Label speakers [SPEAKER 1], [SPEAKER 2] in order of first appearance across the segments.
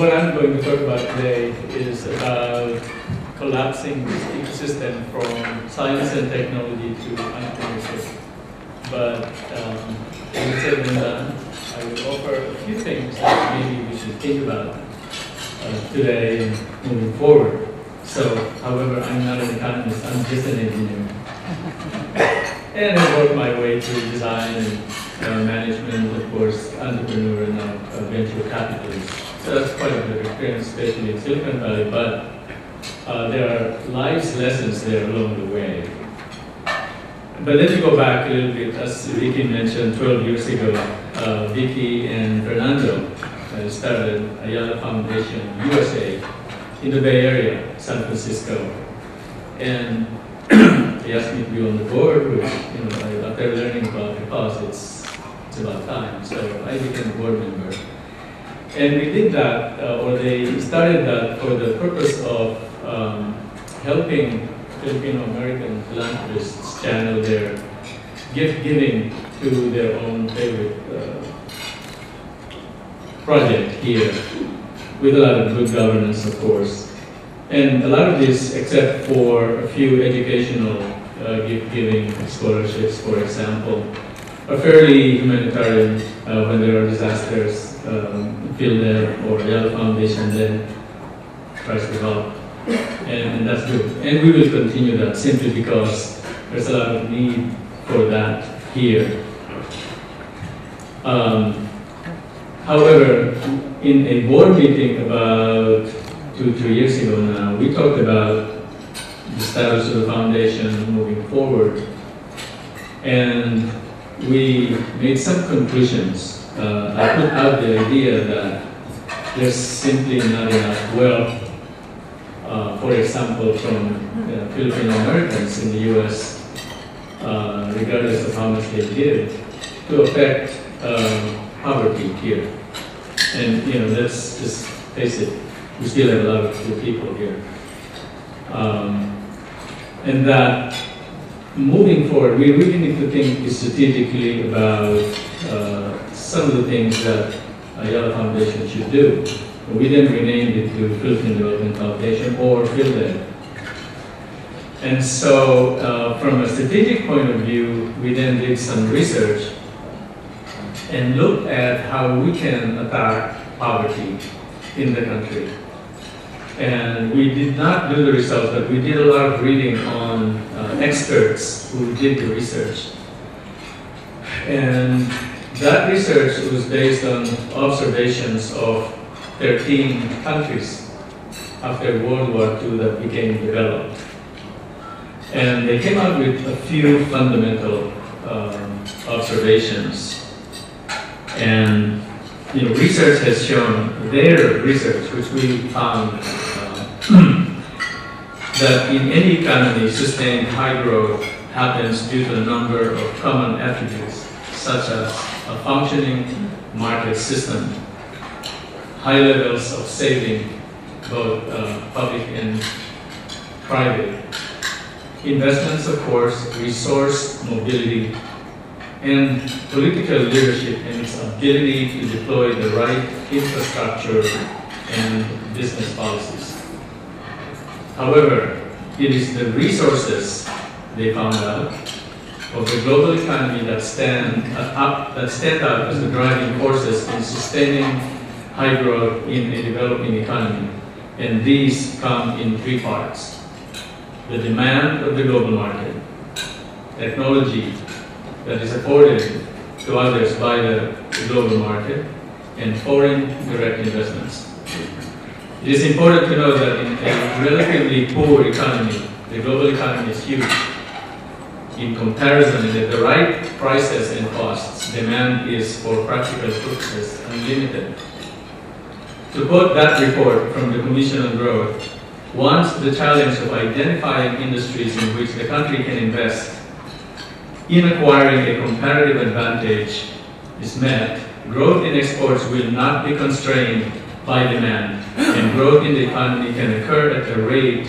[SPEAKER 1] what I'm going to talk about today is about collapsing this ecosystem from science and technology to entrepreneurship. But having said and done, I will offer a few things that maybe we should think about today and moving forward. So, however, I'm not an economist, I'm just an engineer. And I worked my way through design and management, of course, entrepreneur and now venture capitalist. So that's quite a bit of experience, especially in Silicon Valley, but there are life's lessons there along the way. But let me go back a little bit. As Vicky mentioned, 12 years ago, Vicky and Fernando started Ayala Foundation USA in the Bay Area, San Francisco. And they asked me to be on the board, which, after learning about the cause, it's about time. So I became a board member. And we did that, or they started that for the purpose of helping Filipino-American philanthropists channel their gift giving to their own favorite project here, with a lot of good governance, of course. And a lot of this, except for a few educational gift-giving scholarships, for example, are fairly humanitarian when there are disasters. PhilDev or Ayala Foundation then tries to help, and that's good. And we will continue that simply because there's a lot of need for that here. However, in a board meeting about 2-3 years ago now, we talked about the status of the foundation moving forward, and we made some conclusions. I put out the idea that there's simply not enough wealth, for example, from Filipino Americans in the U.S., regardless of how much they give, to affect poverty here. And let's just face it, we still have a lot of poor people here. And that moving forward, we really need to think strategically about some of the things that Ayala Foundation should do. We then renamed it to Philippine Development Foundation or PhilDev. And so from a strategic point of view, we then did some research and looked at how we can attack poverty in the country. And we did not do the results, but we did a lot of reading on experts who did the research. And that research was based on observations of 13 countries after World War II that became developed. And they came out with a few fundamental observations. And research has shown, their research, which we found, that in any economy, sustained high growth happens due to a number of common attributes, such as a functioning market system, high levels of saving, both public and private, investments, of course, resource mobility, and political leadership and its ability to deploy the right infrastructure and business policies. However, it is the resources, they found out, of the global economy that stand out as the driving forces in sustaining high growth in a developing economy. And these come in three parts: the demand of the global market, technology that is afforded to others by the global market, and foreign direct investments. It is important to know that in a relatively poor economy, the global economy is huge. In comparison, at the right prices and costs, demand is, for practical purposes, unlimited. To quote that report from the Commission on Growth, once the challenge of identifying industries in which the country can invest in acquiring a comparative advantage is met, growth in exports will not be constrained by demand, and growth in the economy can occur at a rate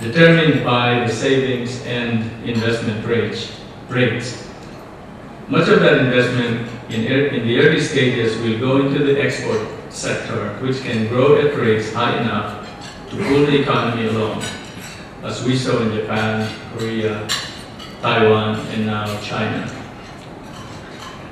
[SPEAKER 1] determined by the savings and investment rates. Much of that investment in the early stages will go into the export sector which can grow at rates high enough to pull the economy along, as we saw in Japan, Korea, Taiwan, and now China.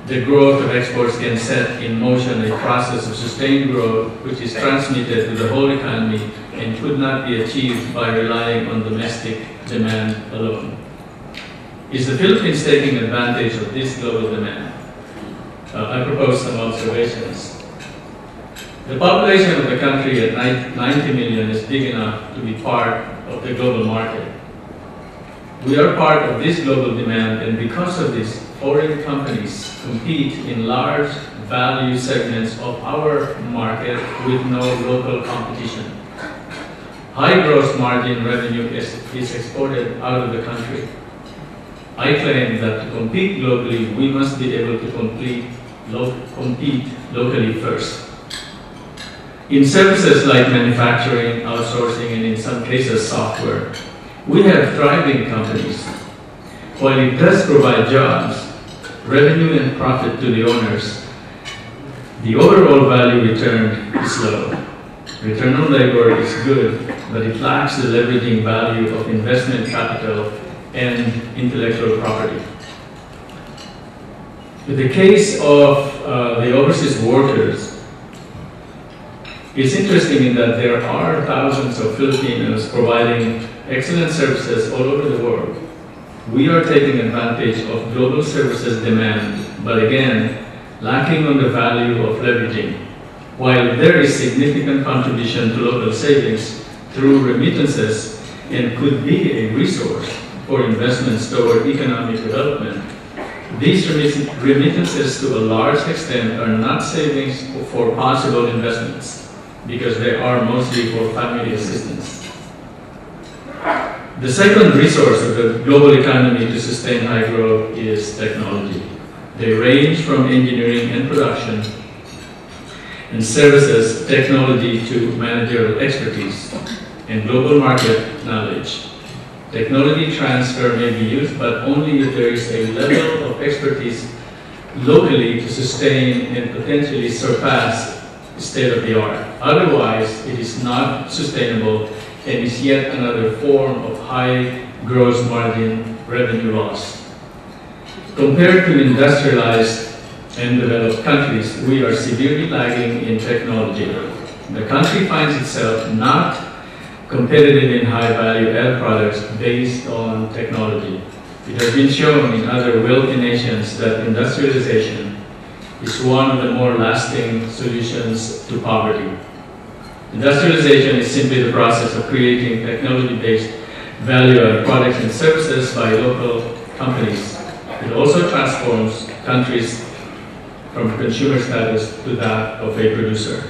[SPEAKER 1] The growth of exports can set in motion a process of sustained growth which is transmitted to the whole economy and could not be achieved by relying on domestic demand alone. Is the Philippines taking advantage of this global demand? I propose some observations. The population of the country at 90 million is big enough to be part of the global market. We are part of this global demand, and because of this, foreign companies compete in large value segments of our market with no local competition. High gross margin revenue is exported out of the country. I claim that to compete globally, we must be able to compete locally first. In services like manufacturing, outsourcing, and in some cases software, we have thriving companies. While it does provide jobs, revenue and profit to the owners, the overall value return is low. Return on labor is good, but it lacks the leveraging value of investment capital and intellectual property. In the case of the overseas workers, it's interesting in that there are thousands of Filipinos providing excellent services all over the world. We are taking advantage of global services demand, but again, lacking on the value of leveraging. While there is significant contribution to local savings through remittances and could be a resource for investments toward economic development, these remittances to a large extent are not savings for possible investments, because they are mostly for family assistance. The second resource of the global economy to sustain high growth is technology. They range from engineering and production and services technology to managerial expertise and global market knowledge. Technology transfer may be used, but only if there is a level of expertise locally to sustain and potentially surpass state of the art. Otherwise, it is not sustainable and is yet another form of high gross margin revenue loss. Compared to industrialized and developed countries, we are severely lagging in technology. The country finds itself not competitive in high-value added products based on technology. It has been shown in other wealthy nations that industrialization is one of the more lasting solutions to poverty. Industrialization is simply the process of creating technology-based value-added products and services by local companies. It also transforms countries from consumer status to that of a producer.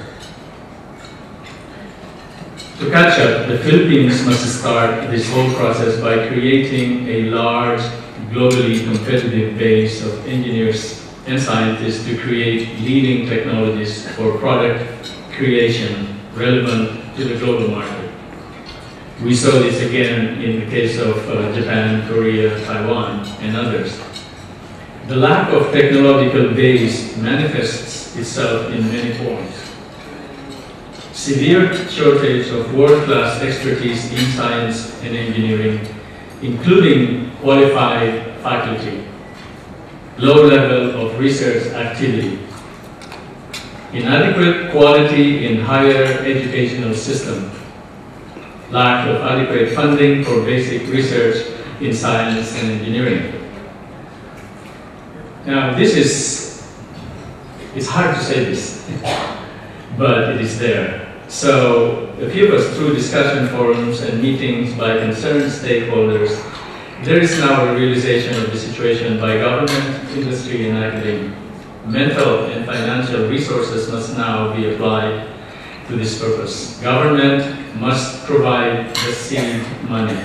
[SPEAKER 1] To catch up, the Philippines must start this whole process by creating a large, globally competitive base of engineers and scientists to create leading technologies for product creation relevant to the global market. We saw this again in the case of Japan, Korea, Taiwan, and others. The lack of technological base manifests itself in many forms. Severe shortage of world-class expertise in science and engineering, including qualified faculty. Low level of research activity, inadequate quality in higher educational system, lack of adequate funding for basic research in science and engineering. Now, it's hard to say this, but it is there. So, a few of us through discussion forums and meetings by concerned stakeholders, there is now a realization of the situation by government, industry, and academia. Mental and financial resources must now be applied to this purpose. Government must provide the seed money.